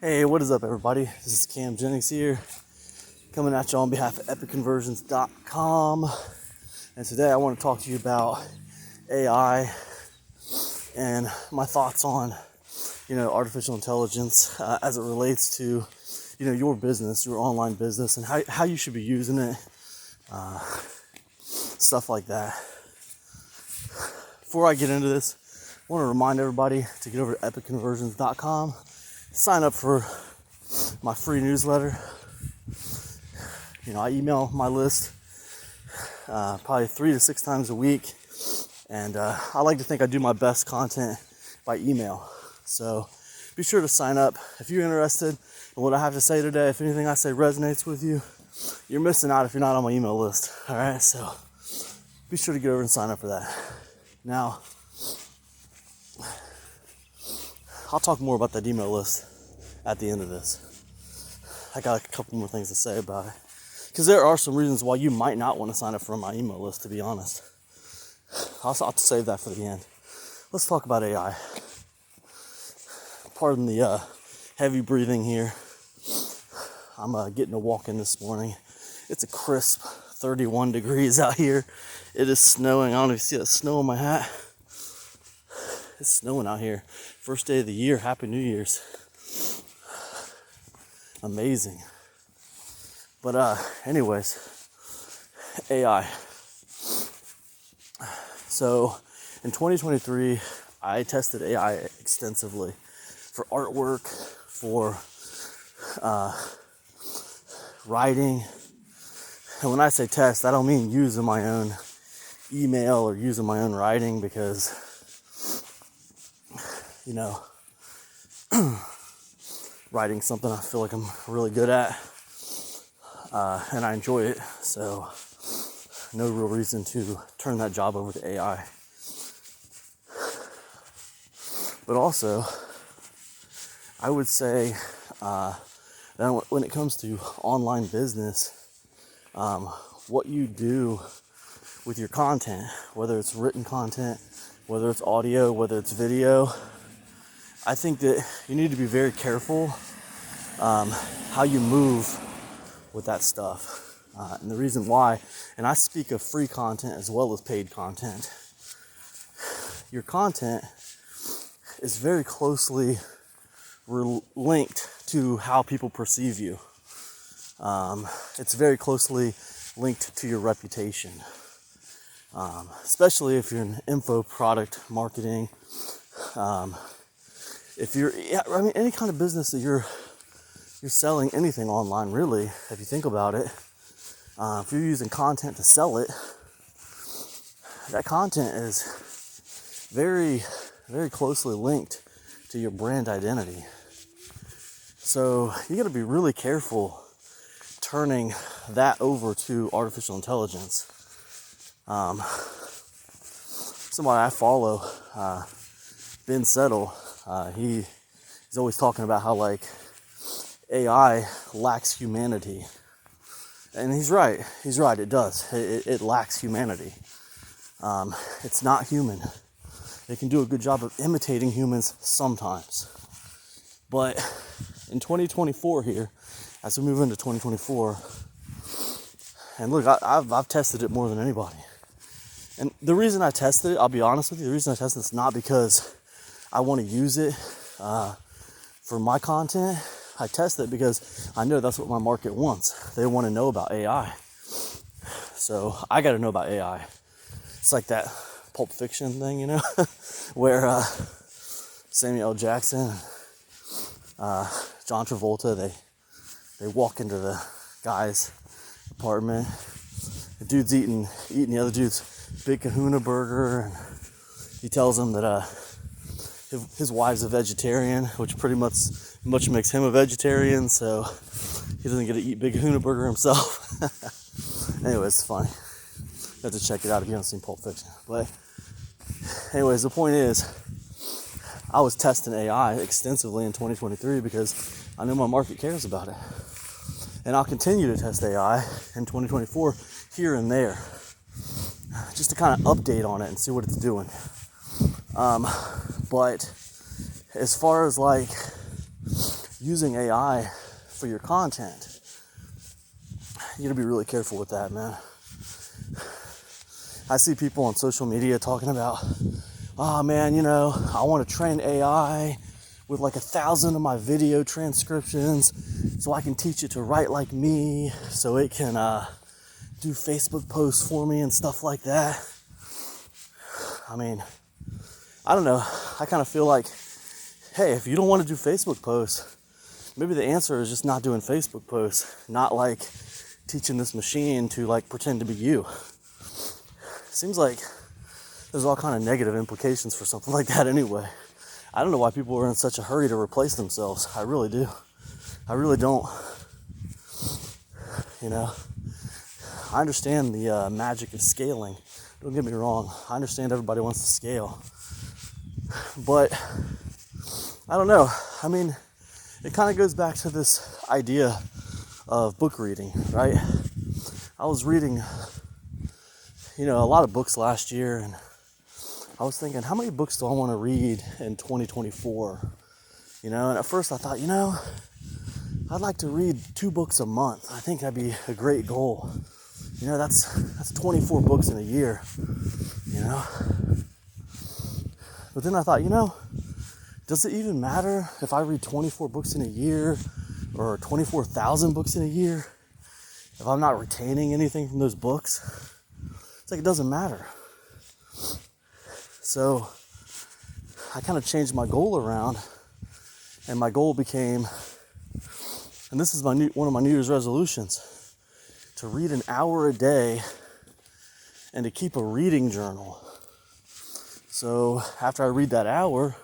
Hey, what is up, everybody? This is Cam Jennings here, coming at you on behalf of EpicConversions.com. And today I want to talk to you about AI and my thoughts on, artificial intelligence as it relates to, your business, your online business, and how you should be using it, stuff like that. Before I get into this, I want to remind everybody to get over to EpicConversions.com. Sign up for my free newsletter. I email my list probably 3 to 6 times a week, and I like to think I do my best content by email. So be sure to sign up if you're interested in what I have to say today. If anything I say resonates with you, you're missing out if you're not on my email list. All right, so be sure to get over and sign up for that. Now, I'll talk more about that email list at the end of this. I got a couple more things to say about it, because there are some reasons why you might not want to sign up for my email list, to be honest. I'll save that for the end. Let's talk about AI. Pardon the heavy breathing here. I'm getting a walk in this morning. It's a crisp 31 degrees out here. It is snowing. I don't know if you see that snow on my hat. It's snowing out here. First day of the year. Happy New Year's. Amazing. But anyways, AI. So in 2023, I tested AI extensively for artwork, for writing. And when I say test, I don't mean using my own email or using my own writing, because writing something I feel like I'm really good at, and I enjoy it, so no real reason to turn that job over to AI. But also, I would say that when it comes to online business, what you do with your content, whether it's written content, whether it's audio, whether it's video, I think that you need to be very careful how you move with that stuff. And the reason why, and I speak of free content as well as paid content, your content is very closely linked to how people perceive you. It's very closely linked to your reputation, especially if you're in info product marketing. If you're, any kind of business that you're selling anything online, really, if you think about it, if you're using content to sell it, that content is very, very closely linked to your brand identity. So you got to be really careful turning that over to artificial intelligence. Somebody I follow, Ben Settle, he's always talking about how AI lacks humanity. And he's right, it does. It lacks humanity. It's not human. It can do a good job of imitating humans sometimes. But in 2024 here, as we move into 2024, and look, I've tested it more than anybody. And the reason I tested it, I'll be honest with you, the reason I tested it's not because I want to use it for my content. I test it because I know that's what my market wants. They want to know about AI. So I got to know about AI. It's like that Pulp Fiction thing, where Samuel L. Jackson, John Travolta, they walk into the guy's apartment. The dude's eating the other dude's Big Kahuna burger, and he tells him that his wife's a vegetarian, which pretty much makes him a vegetarian, so he doesn't get to eat Big Kahuna burger himself. Anyway, it's funny. You have to check it out if you haven't seen Pulp Fiction. But anyways, the point is, I was testing AI extensively in 2023 because I know my market cares about it. And I'll continue to test AI in 2024 here and there, just to kind of update on it and see what it's doing. But as far as using AI for your content, you gotta be really careful with that, man. I see people on social media talking about, oh man, I want to train AI with like 1,000 of my video transcriptions so I can teach it to write like me, so it can do Facebook posts for me and stuff like that. I mean, I don't know. I kind of feel like, hey, if you don't want to do Facebook posts, maybe the answer is just not doing Facebook posts, not like teaching this machine to like pretend to be you. Seems like there's all kind of negative implications for something like that anyway. I don't know why people are in such a hurry to replace themselves. I really do. I really don't. I understand the magic of scaling. Don't get me wrong. I understand everybody wants to scale. But I don't know. I mean, it kind of goes back to this idea of book reading, right? I was reading, a lot of books last year, and I was thinking, how many books do I want to read in 2024? And at first I thought, I'd like to read 2 books a month. I think that'd be a great goal. That's 24 books in a year, But then I thought, does it even matter if I read 24 books in a year or 24,000 books in a year if I'm not retaining anything from those books? It's like it doesn't matter. So I kind of changed my goal around, and my goal became, and this is one of my New Year's resolutions, to read an hour a day and to keep a reading journal. So after I read that hour,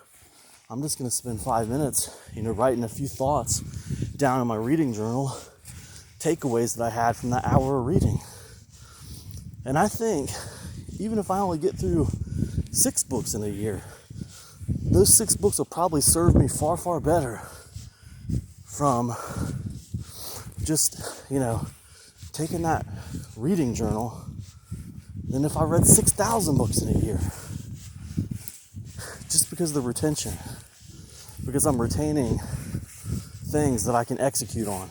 I'm just going to spend 5 minutes, writing a few thoughts down in my reading journal, takeaways that I had from that hour of reading. And I think even if I only get through 6 books in a year, those 6 books will probably serve me far, far better from just, taking that reading journal than if I read 6,000 books in a year. Just because of the retention. Because I'm retaining things that I can execute on.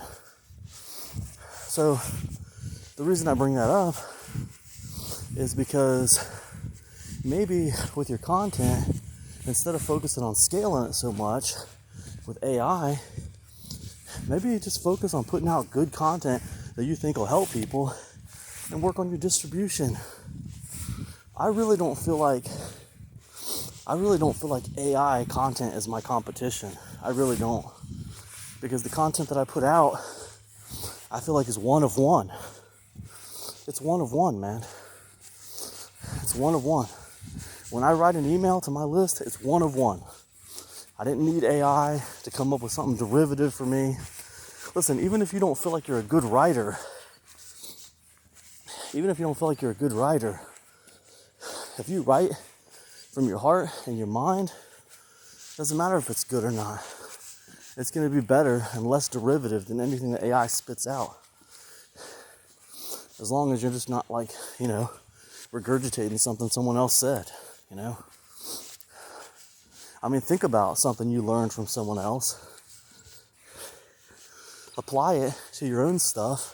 So the reason I bring that up is because maybe with your content, instead of focusing on scaling it so much with AI, maybe you just focus on putting out good content that you think will help people and work on your distribution. I really don't feel like AI content is my competition. I really don't. Because the content that I put out, I feel like is one of one. It's one of one, man. It's one of one. When I write an email to my list, it's one of one. I didn't need AI to come up with something derivative for me. Listen, even if you don't feel like you're a good writer, if you write from your heart and your mind, it doesn't matter if it's good or not. It's going to be better and less derivative than anything that AI spits out. As long as you're just not regurgitating something someone else said, I mean, think about something you learned from someone else. Apply it to your own stuff.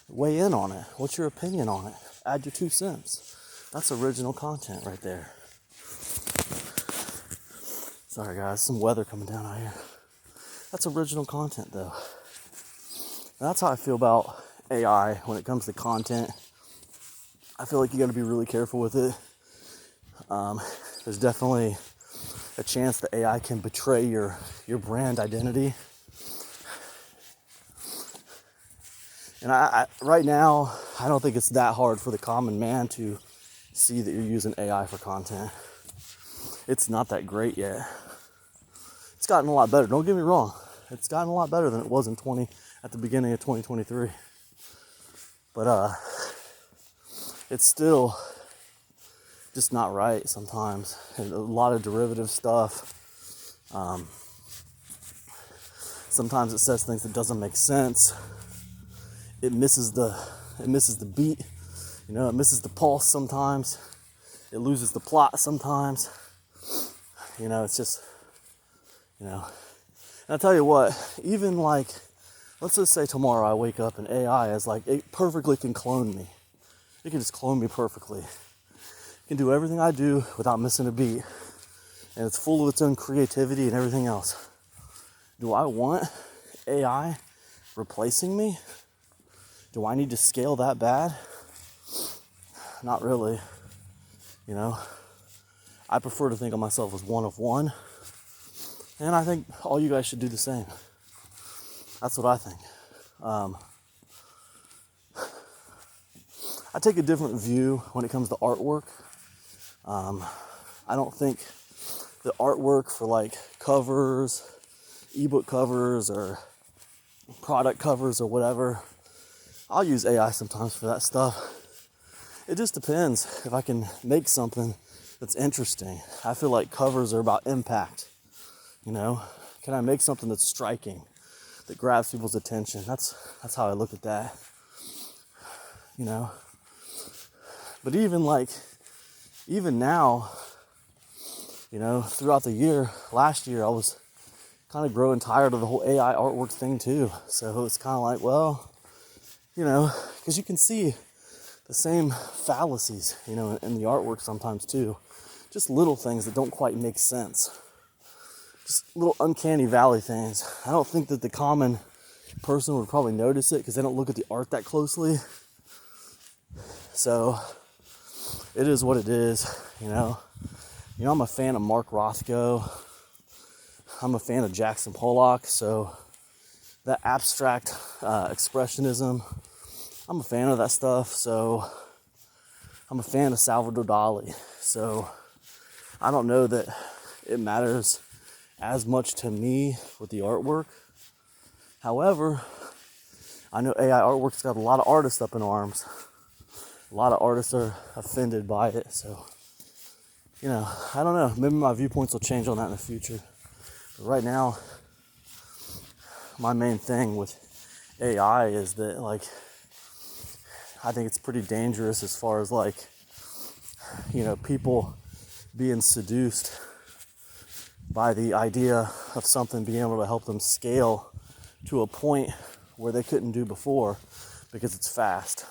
Weigh in on it. What's your opinion on it? Add your 2 cents. That's original content right there. Sorry guys, some weather coming down out here. That's original content though. And that's how I feel about AI when it comes to content. I feel like you got to be really careful with it. There's definitely a chance that AI can betray your brand identity. And I right now, I don't think it's that hard for the common man to see that you're using AI for content. It's not that great yet. It's gotten a lot better. Don't get me wrong. It's gotten a lot better than it was at the beginning of 2023. But it's still just not right sometimes. And a lot of derivative stuff. Sometimes it says things that doesn't make sense. It misses the beat, it misses the pulse sometimes. It loses the plot sometimes. It's just, you know. And I tell you what, even like, let's just say tomorrow I wake up and AI is like, it perfectly can clone me. It can just clone me perfectly. It can do everything I do without missing a beat. And it's full of its own creativity and everything else. Do I want AI replacing me? Do I need to scale that bad? Not really. You know, I prefer to think of myself as one of one. And I think all you guys should do the same. That's what I think. I take a different view when it comes to artwork. I don't think the artwork for like covers, ebook covers, or product covers or whatever, I'll use AI sometimes for that stuff. It just depends if I can make something that's interesting. I feel like covers are about impact. You know, can I make something that's striking, that grabs people's attention? That's how I look at that. You know, but even now, you know, throughout the year, last year, I was kind of growing tired of the whole AI artwork thing too. So it's kind of like, well, you know, because you can see the same fallacies, you know, in the artwork sometimes too. Just little things that don't quite make sense. Just little uncanny valley things. I don't think that the common person would probably notice it because they don't look at the art that closely. So it is what it is, you know. You know, I'm a fan of Mark Rothko. I'm a fan of Jackson Pollock. So that abstract expressionism, I'm a fan of that stuff. So I'm a fan of Salvador Dali. So I don't know that it matters as much to me with the artwork. However, I know AI artwork's got a lot of artists up in arms. A lot of artists are offended by it. So, you know, I don't know. Maybe my viewpoints will change on that in the future. But right now, my main thing with AI is that, like, I think it's pretty dangerous as far as, like, you know, people being seduced by the idea of something being able to help them scale to a point where they couldn't do before because it's fast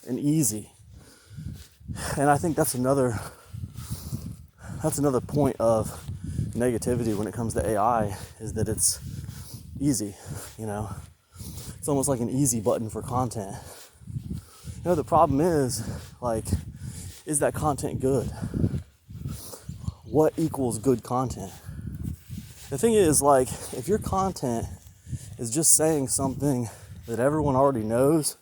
and easy. And I think that's another point of negativity when it comes to AI, is that it's easy, you know. It's almost like an easy button for content. You know, the problem is, like, is that content good? What equals good content? The thing is, like, if your content is just saying something that everyone already knows,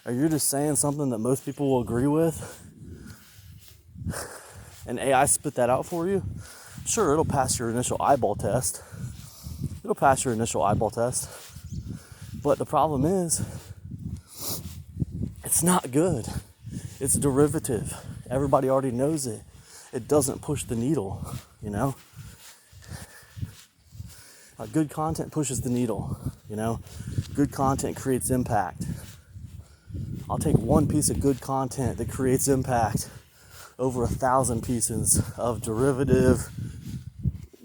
or you're just saying something that most people will agree with, and AI spit that out for you, sure, it'll pass your initial eyeball test. But the problem is, it's not good. It's derivative. Everybody already knows it. It doesn't push the needle, you know? Good content pushes the needle, you know? Good content creates impact. I'll take one piece of good content that creates impact over 1,000 pieces of derivative,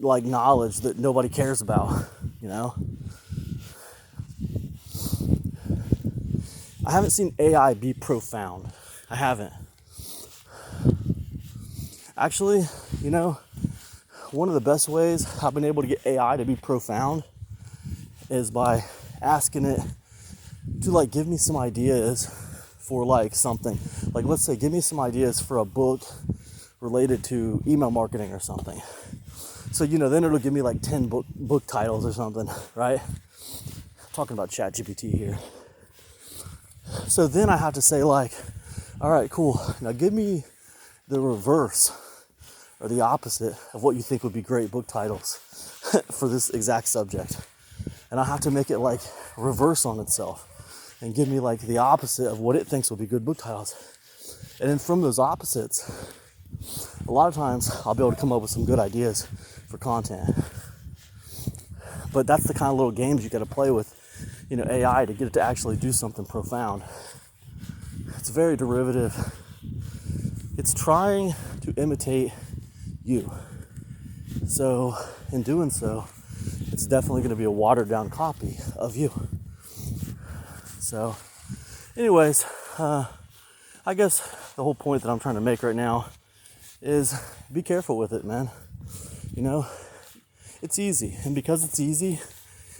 like, knowledge that nobody cares about, you know? I haven't seen AI be profound. I haven't. Actually, you know, one of the best ways I've been able to get AI to be profound is by asking it to, like, give me some ideas for, like, something. Like, let's say, give me some ideas for a book related to email marketing or something. So, you know, then it'll give me like 10 book titles or something, right? I'm talking about ChatGPT here. So then I have to say, like, all right, cool. Now give me the reverse or the opposite of what you think would be great book titles for this exact subject. And I have to make it, like, reverse on itself and give me, like, the opposite of what it thinks will be good book titles. And then from those opposites, a lot of times I'll be able to come up with some good ideas for content. But that's the kind of little games you got to play with, you know, AI to get it to actually do something profound. It's very derivative. It's trying to imitate you. So in doing so, it's definitely going to be a watered down copy of you. So, anyways, I guess the whole point that I'm trying to make right now is be careful with it, man. You know, it's easy, and because it's easy,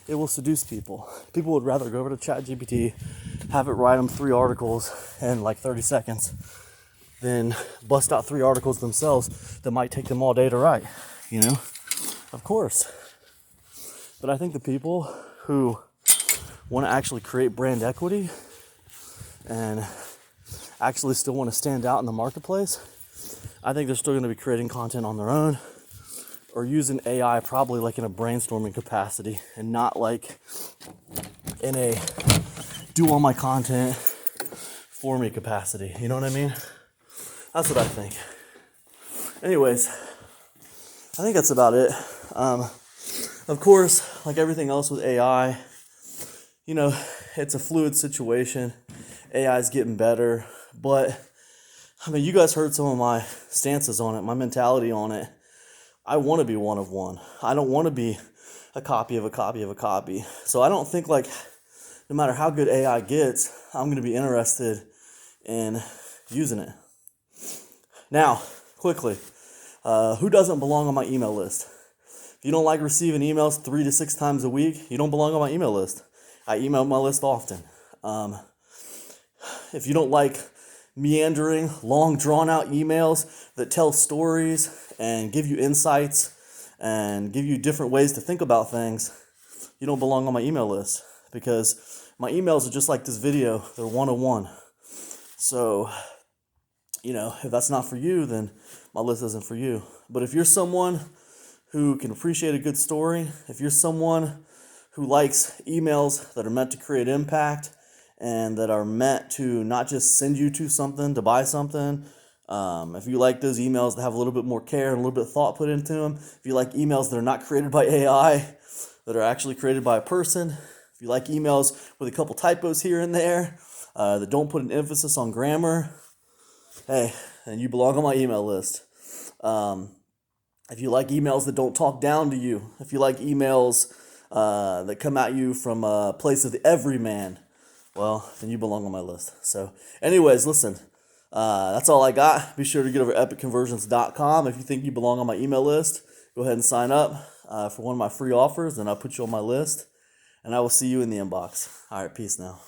it will seduce people. People would rather go over to ChatGPT, have it write them 3 articles in like 30 seconds than bust out 3 articles themselves that might take them all day to write, you know? Of course. But I think the people who want to actually create brand equity and actually still want to stand out in the marketplace, I think they're still going to be creating content on their own or using AI probably like in a brainstorming capacity and not like in a do all my content for me capacity. You know what I mean? That's what I think. Anyways, I think that's about it. Of course, like everything else with AI, you know, it's a fluid situation. AI is getting better, but I mean, you guys heard some of my stances on it, my mentality on it. I want to be one of one. I don't want to be a copy of a copy of a copy. So I don't think like no matter how good AI gets, I'm going to be interested in using it. Now, quickly, who doesn't belong on my email list? If you don't like receiving emails 3 to 6 times a week, you don't belong on my email list. I email my list often. If you don't like meandering, long, drawn-out emails that tell stories and give you insights and give you different ways to think about things, you don't belong on my email list because my emails are just like this video. They're one-on-one. So, you know, if that's not for you, then my list isn't for you. But if you're someone who can appreciate a good story, if you're someone who likes emails that are meant to create impact and that are meant to not just send you to something, to buy something, if you like those emails that have a little bit more care and a little bit of thought put into them, if you like emails that are not created by AI, that are actually created by a person, if you like emails with a couple typos here and there, that don't put an emphasis on grammar, hey, and you belong on my email list. If you like emails that don't talk down to you, if you like emails that come at you from a place of the everyman, well, then you belong on my list. So anyways, listen, that's all I got. Be sure to get over to epicconversions.com. If you think you belong on my email list, go ahead and sign up for one of my free offers, and I'll put you on my list, and I will see you in the inbox. All right, peace now.